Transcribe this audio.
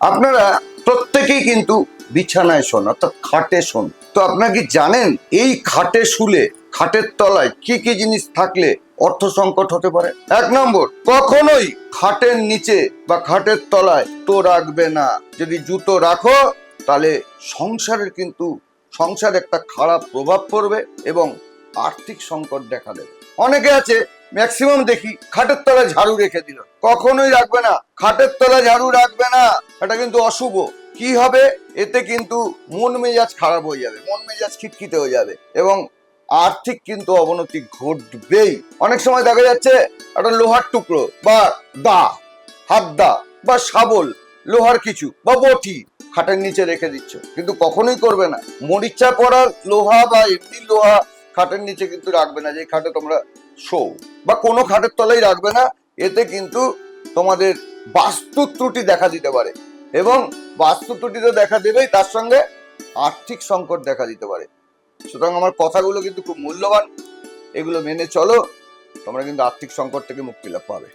আপনারা প্রত্যেকেই কিন্তু বিছানায় শোন, অর্থাৎ খাটে শোন। তো আপনারা কি জানেন এই খাটে শুলে খাটের তলায় কি কি জিনিস থাকলে অর্থ সংকট হতে পারে? 1 নম্বর, কখনোই খাটের নিচে বা খাটের তলায় জুতো রাখবে না। যদি জুতো রাখো তাহলে সংসারে একটা খারাপ প্রভাব পড়বে এবং আর্থিক সংকট দেখা দেবে। অনেকে আছে, ম্যাক্সিমাম দেখি খাটের তলায় ঝাড়ু রেখে দিল। কখনোই রাখবে না, খাটের তলায় ঝাড়ু রাখবে না। এটা কিন্তু অশুভ। কি হবে? এতে কিন্তু মন মেজাজ খারাপ হয়ে যাবে, মন মেজাজ খিটখিটে হয়ে যাবে এবং আর্থিক কিন্তু অবনতি ঘটবেই। অনেক সময় দেখা যাচ্ছে একটা লোহার টুকরো বা হাত দা বা শাবল, লোহার কিছু বা বটি খাটের নিচে রেখে দিচ্ছ, কিন্তু কখনোই করবে না। মরিচা পড়া লোহা বা এমনি লোহা খাটের নিচে কিন্তু রাখবে না, যে খাটে তোমরা শো বা কোনো খাটের তলায় রাখবে না। এতে কিন্তু তোমাদের বাস্তু ত্রুটি দেখা দিতে পারে এবং বাস্তু ত্রুটি তো দেখা দেবেই, তার সঙ্গে আর্থিক সংকট দেখা দিতে পারে। সুতরাং আমার কথাগুলো কিন্তু খুব মূল্যবান, এগুলো মেনে চলো, তোমরা কিন্তু আর্থিক সংকট থেকে মুক্তি লাভ পাবে।